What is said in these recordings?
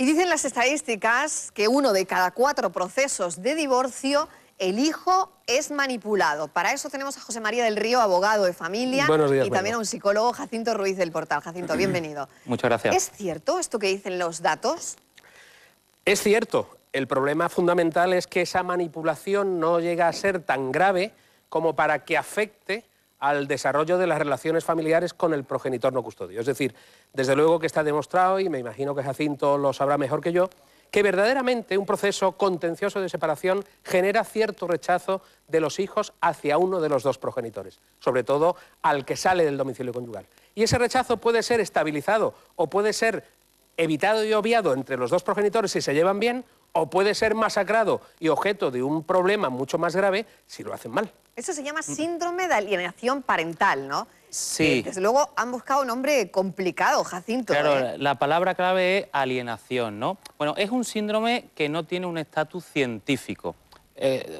Y dicen las estadísticas que 1 de cada 4 procesos de divorcio, el hijo es manipulado. Para eso tenemos a José María del Río, abogado de familia. Buenos días, y también a un psicólogo, Jacinto Ruiz, del portal. Jacinto, bienvenido. Muchas gracias. ¿Es cierto esto que dicen los datos? Es cierto. El problema fundamental es que esa manipulación no llega a ser tan grave como para que afecte al desarrollo de las relaciones familiares con el progenitor no custodio. Es decir, desde luego que está demostrado, y me imagino que Jacinto lo sabrá mejor que yo, que verdaderamente un proceso contencioso de separación genera cierto rechazo de los hijos hacia uno de los dos progenitores, sobre todo al que sale del domicilio conyugal. Y ese rechazo puede ser estabilizado o puede ser evitado y obviado entre los dos progenitores si se llevan bien, o puede ser masacrado y objeto de un problema mucho más grave si lo hacen mal. Eso se llama síndrome de alienación parental, ¿no? Sí. Desde luego han buscado un nombre complicado, Jacinto. Claro, la palabra clave es alienación, ¿no? Bueno, es un síndrome que no tiene un estatus científico.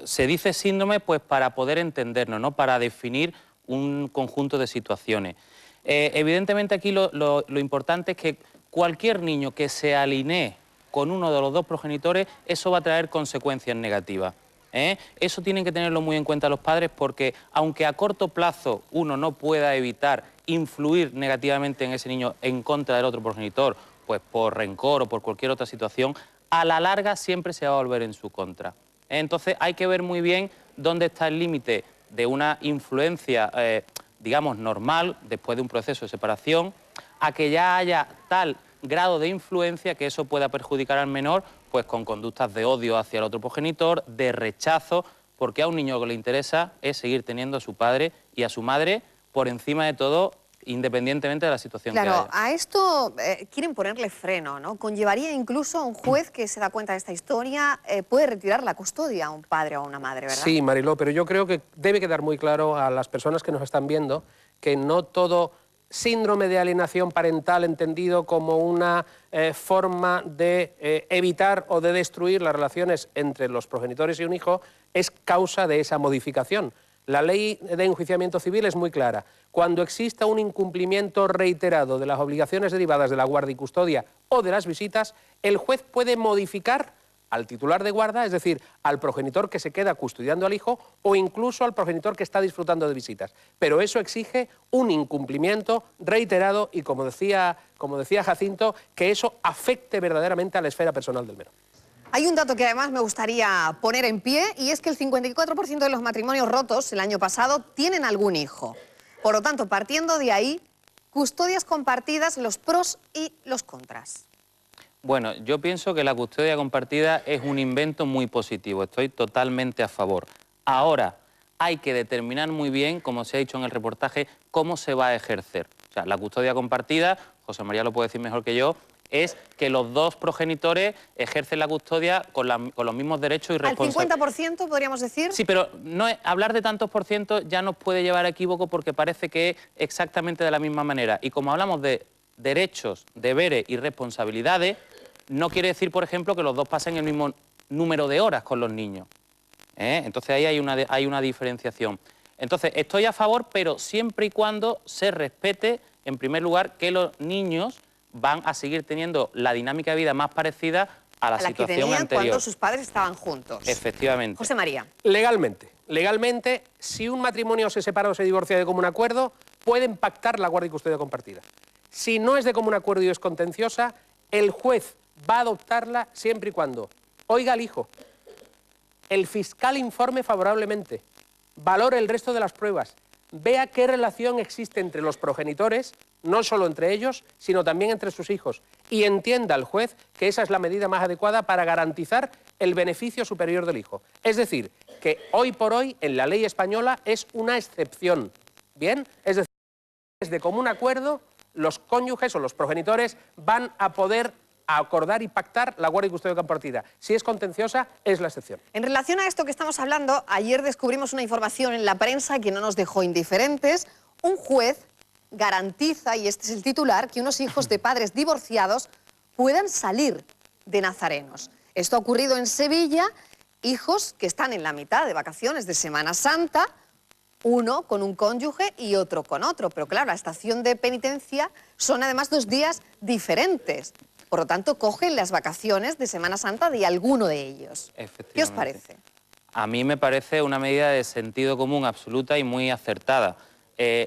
Se dice síndrome pues para poder entendernos, ¿no? Para definir un conjunto de situaciones. Evidentemente aquí lo importante es que cualquier niño que se alinee con uno de los dos progenitores, eso va a traer consecuencias negativas. Eso tienen que tenerlo muy en cuenta los padres, porque aunque a corto plazo uno no pueda evitar influir negativamente en ese niño en contra del otro progenitor, pues por rencor o por cualquier otra situación, a la larga siempre se va a volver en su contra. Entonces hay que ver muy bien dónde está el límite de una influencia, digamos, normal, después de un proceso de separación, a que ya haya tal grado de influencia que eso pueda perjudicar al menor, pues con conductas de odio hacia el otro progenitor, de rechazo, porque a un niño lo que le interesa es seguir teniendo a su padre y a su madre por encima de todo, independientemente de la situación que haya. Claro, a esto quieren ponerle freno, ¿no? Conllevaría incluso a un juez que se da cuenta de esta historia, puede retirar la custodia a un padre o a una madre, ¿verdad? Sí, Mariló, pero yo creo que debe quedar muy claro a las personas que nos están viendo que no todo síndrome de alienación parental entendido como una forma de evitar o de destruir las relaciones entre los progenitores y un hijo es causa de esa modificación. La ley de enjuiciamiento civil es muy clara. Cuando exista un incumplimiento reiterado de las obligaciones derivadas de la guardia y custodia o de las visitas, el juez puede modificar al titular de guarda, es decir, al progenitor que se queda custodiando al hijo o incluso al progenitor que está disfrutando de visitas. Pero eso exige un incumplimiento reiterado y, como decía Jacinto, que eso afecte verdaderamente a la esfera personal del menor. Hay un dato que además me gustaría poner en pie, y es que el 54% de los matrimonios rotos el año pasado tienen algún hijo. Por lo tanto, partiendo de ahí, custodias compartidas, los pros y los contras. Bueno, yo pienso que la custodia compartida es un invento muy positivo, estoy totalmente a favor. Ahora, hay que determinar muy bien, como se ha dicho en el reportaje, cómo se va a ejercer. O sea, la custodia compartida, José María lo puede decir mejor que yo, es que los dos progenitores ejercen la custodia con los mismos derechos y responsabilidades. ¿Al 50% podríamos decir? Sí, pero hablar de tantos por ciento ya nos puede llevar a equívoco, porque parece que es exactamente de la misma manera. Y como hablamos de derechos, deberes y responsabilidades, no quiere decir, por ejemplo, que los dos pasen el mismo número de horas con los niños. Entonces ahí hay una diferenciación. Entonces estoy a favor, pero siempre y cuando se respete, en primer lugar, que los niños van a seguir teniendo la dinámica de vida más parecida a la situación que tenían anterior. Cuando sus padres estaban juntos. Efectivamente. José María. Legalmente, si un matrimonio se separa o se divorcia de común acuerdo, pueden pactar la guardia y custodia compartida. Si no es de común acuerdo y es contenciosa, el juez va a adoptarla siempre y cuando oiga al hijo, el fiscal informe favorablemente, valore el resto de las pruebas, vea qué relación existe entre los progenitores, no solo entre ellos, sino también entre sus hijos, y entienda el juez que esa es la medida más adecuada para garantizar el beneficio superior del hijo. Es decir, que hoy por hoy en la ley española es una excepción, ¿bien? Es decir, de común acuerdo, los cónyuges o los progenitores van a poder acordar y pactar la guardia y custodia compartida. Si es contenciosa, es la excepción. En relación a esto que estamos hablando, ayer descubrimos una información en la prensa que no nos dejó indiferentes. Un juez garantiza, y este es el titular, que unos hijos de padres divorciados puedan salir de nazarenos. Esto ha ocurrido en Sevilla, hijos que están en la mitad de vacaciones de Semana Santa, uno con un cónyuge y otro con otro. Pero claro, la estación de penitencia son además 2 días diferentes. Por lo tanto, cogen las vacaciones de Semana Santa de alguno de ellos. ¿Qué os parece? A mí me parece una medida de sentido común absoluta y muy acertada.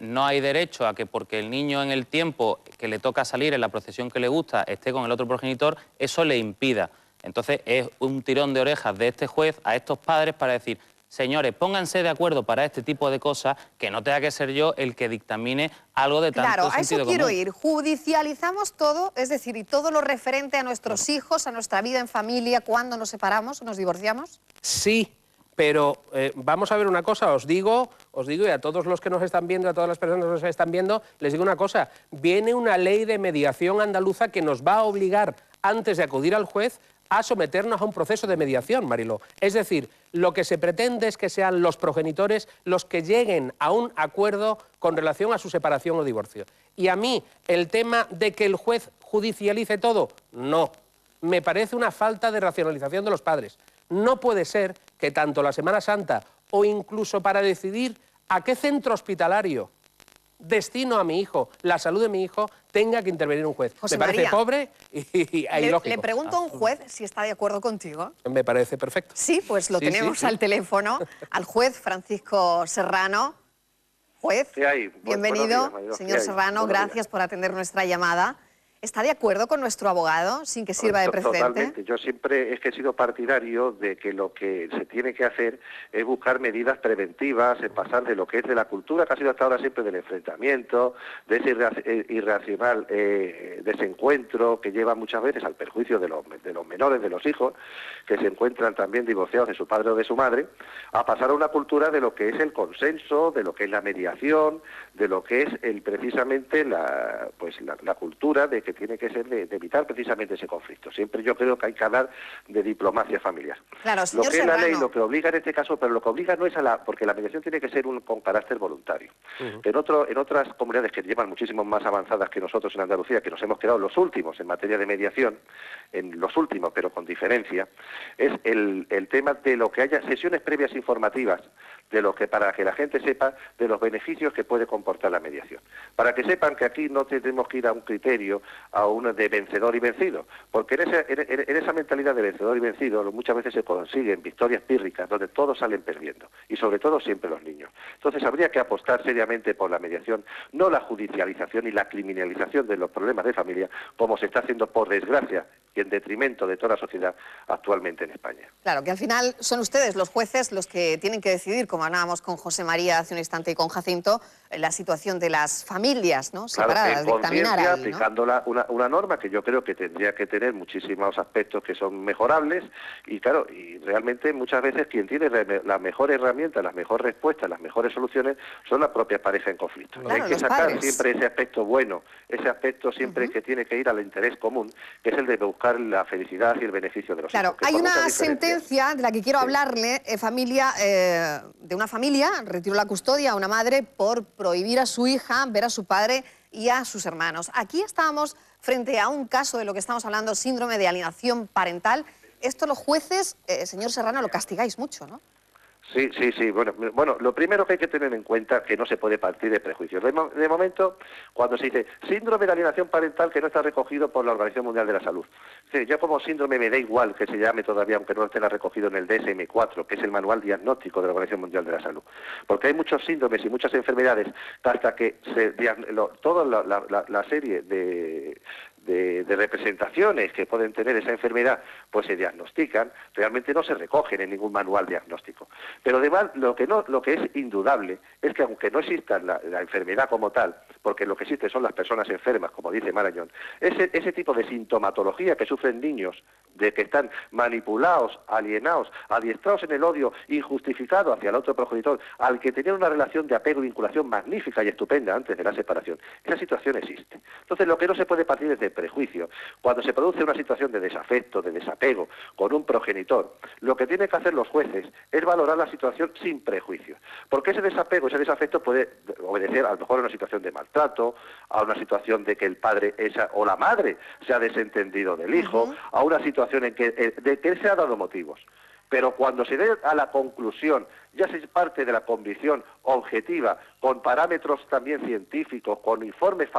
No hay derecho a que porque el niño en el tiempo que le toca salir en la procesión que le gusta esté con el otro progenitor, eso le impida. Entonces es un tirón de orejas de este juez a estos padres para decir: señores, pónganse de acuerdo para este tipo de cosas, que no tenga que ser yo el que dictamine algo de tanto sentido común. Claro, a eso quiero ir. Judicializamos todo, es decir, y todo lo referente a nuestros hijos, a nuestra vida en familia, cuando nos separamos, nos divorciamos. Sí, pero vamos a ver una cosa, os digo, y a todos los que nos están viendo, a todas las personas que nos están viendo, les digo una cosa: viene una ley de mediación andaluza que nos va a obligar, antes de acudir al juez, a someternos a un proceso de mediación, Mariló. Es decir, lo que se pretende es que sean los progenitores los que lleguen a un acuerdo con relación a su separación o divorcio. Y a mí, el tema de que el juez judicialice todo, no. Me parece una falta de racionalización de los padres. No puede ser que tanto la Semana Santa o incluso para decidir a qué centro hospitalario destino a mi hijo, la salud de mi hijo, tenga que intervenir un juez. José Me parece María, pobre y ilógico. Le pregunto a un juez si está de acuerdo contigo. Me parece perfecto. Sí, pues lo tenemos al teléfono, al juez Francisco Serrano. Juez, bienvenido, señor Serrano, gracias por atender nuestra llamada. ¿Está de acuerdo con nuestro abogado, sin que sirva de precedente? Totalmente. Yo siempre he sido partidario de que lo que se tiene que hacer es buscar medidas preventivas, en pasar de lo que es de la cultura, que ha sido hasta ahora siempre del enfrentamiento, de ese irracional desencuentro que lleva muchas veces al perjuicio de los menores, de los hijos, que se encuentran también divorciados de su padre o de su madre, a pasar a una cultura de lo que es el consenso, de lo que es la mediación, de lo que es precisamente la cultura de que tiene que ser de evitar precisamente ese conflicto. Siempre yo creo que hay que hablar de diplomacia familiar. Claro, señor lo que es la Serrano. ley, lo que obliga en este caso, pero lo que obliga no es porque la mediación tiene que ser con carácter voluntario. En otras comunidades que llevan muchísimo más avanzadas que nosotros en Andalucía, que nos hemos quedado los últimos en materia de mediación, en los últimos, pero con diferencia, es el tema de lo que haya sesiones previas informativas, de lo que, para que la gente sepa de los beneficios que puede comportar la mediación. Para que sepan que aquí no tenemos que ir a un criterio, a uno de vencedor y vencido, porque en esa mentalidad de vencedor y vencido muchas veces se consiguen victorias pírricas donde todos salen perdiendo, y sobre todo siempre los niños. Entonces habría que apostar seriamente por la mediación, no la judicialización y la criminalización de los problemas de familia, como se está haciendo, por desgracia, y en detrimento de toda la sociedad actualmente en España. Claro, que al final son ustedes los jueces los que tienen que decidir, como hablábamos con José María hace un instante y con Jacinto, la situación de las familias, ¿no?, separadas, claro, dictaminar ahí, ¿no? aplicando una norma que yo creo que tendría que tener muchísimos aspectos que son mejorables, y claro, y realmente muchas veces quien tiene la mejor herramienta, las mejores respuestas, las mejores soluciones son la propia pareja en conflicto. Claro, hay que sacar padres. siempre ese aspecto bueno, ese aspecto siempre que tiene que ir al interés común, que es el de buscar la felicidad y el beneficio de los hijos. Claro, hay una sentencia de la que quiero hablarle, de una familia, retiró la custodia a una madre por prohibir a su hija ver a su padre y a sus hermanos. Aquí estábamos frente a un caso de lo que estamos hablando, síndrome de alienación parental. Esto los jueces, señor Serrano, lo castigáis mucho, ¿no? Sí. Bueno, lo primero que hay que tener en cuenta es que no se puede partir de prejuicios. De momento, cuando se dice síndrome de alienación parental que no está recogido por la Organización Mundial de la Salud. Sí, yo como síndrome me da igual que se llame todavía, aunque no esté recogido en el DSM-4, que es el Manual Diagnóstico de la Organización Mundial de la Salud. Porque hay muchos síndromes y muchas enfermedades que hasta que toda la serie de representaciones que pueden tener esa enfermedad, pues se diagnostican, realmente no se recogen en ningún manual diagnóstico. Pero además, lo que es indudable es que aunque no exista la enfermedad como tal, porque lo que existe son las personas enfermas, como dice Marañón, ese tipo de sintomatología que sufren niños, de que están manipulados, alienados, adiestrados en el odio injustificado hacia el otro progenitor, al que tenían una relación de apego y vinculación magnífica y estupenda antes de la separación, esa situación existe. Entonces, lo que no se puede partir es de prejuicio. Cuando se produce una situación de desafecto, de desapego con un progenitor, lo que tienen que hacer los jueces es valorar la situación sin prejuicio, porque ese desapego, ese desafecto puede obedecer a lo mejor a una situación de maltrato, a una situación de que el padre o la madre se ha desentendido del hijo, a una situación de que él se ha dado motivos. Pero cuando se dé a la conclusión ya se parte de la convicción objetiva, con parámetros también científicos, con informes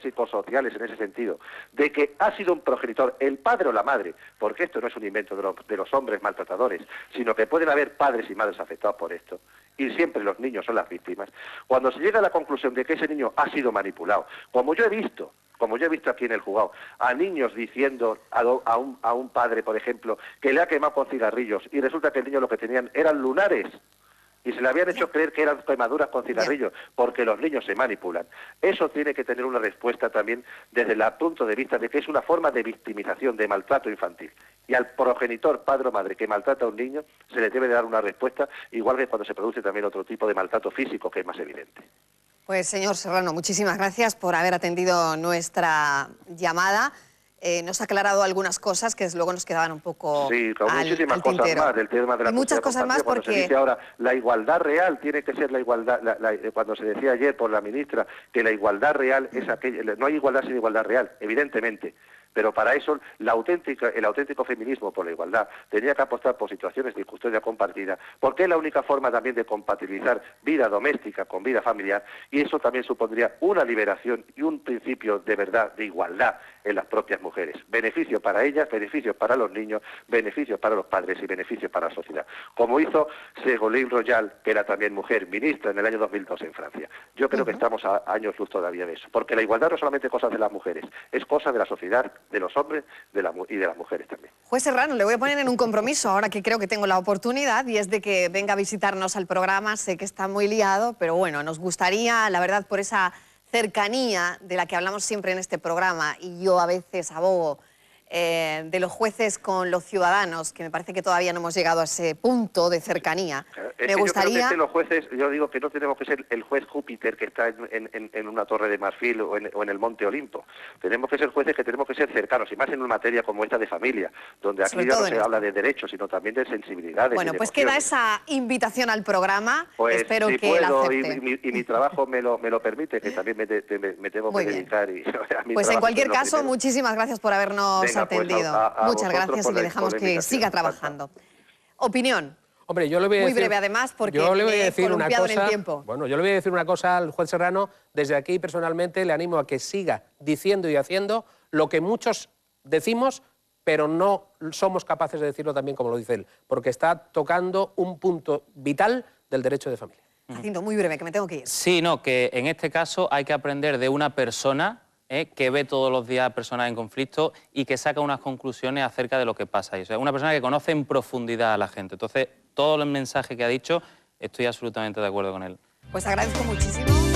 psicosociales en ese sentido, de que ha sido un progenitor, el padre o la madre, porque esto no es un invento de los hombres maltratadores, sino que pueden haber padres y madres afectados por esto, y siempre los niños son las víctimas. Cuando se llega a la conclusión de que ese niño ha sido manipulado, como yo he visto aquí en el juzgado, a niños diciendo a un padre, por ejemplo, que le ha quemado con cigarrillos, y resulta que el niño lo que tenían eran lunares, y se le habían hecho creer que eran quemaduras con cigarrillos, porque los niños se manipulan. Eso tiene que tener una respuesta también desde el punto de vista de que es una forma de victimización, de maltrato infantil. Y al progenitor, padre o madre, que maltrata a un niño, se le debe de dar una respuesta, igual que cuando se produce también otro tipo de maltrato físico, que es más evidente. Pues, señor Serrano, muchísimas gracias por haber atendido nuestra llamada. Nos ha aclarado algunas cosas que desde luego nos quedaban un poco muchísimas cosas tintero. Más del tema de la muchas cosas más porque... Cuando se dice ahora la igualdad real, tiene que ser la igualdad, cuando se decía ayer por la ministra que la igualdad real es aquella, no hay igualdad sin igualdad real, evidentemente. Pero para eso el auténtico feminismo por la igualdad tenía que apostar por situaciones de custodia compartida, porque es la única forma también de compatibilizar vida doméstica con vida familiar, y eso también supondría una liberación y un principio de verdad, de igualdad en las propias mujeres. Beneficios para ellas, beneficios para los niños, beneficios para los padres y beneficios para la sociedad. Como hizo Ségolène Royal, que era también mujer, ministra en el año 2002 en Francia. Yo creo que estamos a años luz todavía de eso, porque la igualdad no es solamente cosa de las mujeres, es cosa de la sociedad, de los hombres y de las mujeres también. Juez Serrano, le voy a poner en un compromiso ahora que creo que tengo la oportunidad, y es de que venga a visitarnos al programa. Sé que está muy liado, pero bueno, nos gustaría, la verdad, por esa cercanía de la que hablamos siempre en este programa, y yo a veces abogo, de los jueces con los ciudadanos, que me parece que todavía no hemos llegado a ese punto de cercanía. Me gustaría... Yo creo que los jueces, yo digo que no tenemos que ser el juez Júpiter que está en una torre de marfil o en el monte Olimpo. Tenemos que ser jueces que tenemos que ser cercanos, y más en una materia como esta de familia, donde aquí ya no se habla de derechos, sino también de sensibilidades. Bueno, pues queda esa invitación al programa. Pues, espero si que puedo, la acepte. y mi trabajo me lo permite, que también me tengo que dedicar. Pues en cualquier caso, muchísimas gracias por habernos atendido. Muchas gracias, y le dejamos que siga trabajando. Opinión. Hombre, yo le voy a decir, muy breve además, porque yo le voy me a he decir una columpiado cosa, en el tiempo. Bueno, yo le voy a decir una cosa al juez Serrano. Desde aquí, personalmente, le animo a que siga diciendo y haciendo lo que muchos decimos, pero no somos capaces de decirlo también como lo dice él, porque está tocando un punto vital del derecho de familia. Jacinto, muy breve, que me tengo que ir. Sí, no, que en este caso hay que aprender de una persona que ve todos los días a personas en conflicto y que saca unas conclusiones acerca de lo que pasa ahí. O sea, una persona que conoce en profundidad a la gente. Entonces, todo el mensaje que ha dicho, estoy absolutamente de acuerdo con él. Pues agradezco muchísimo.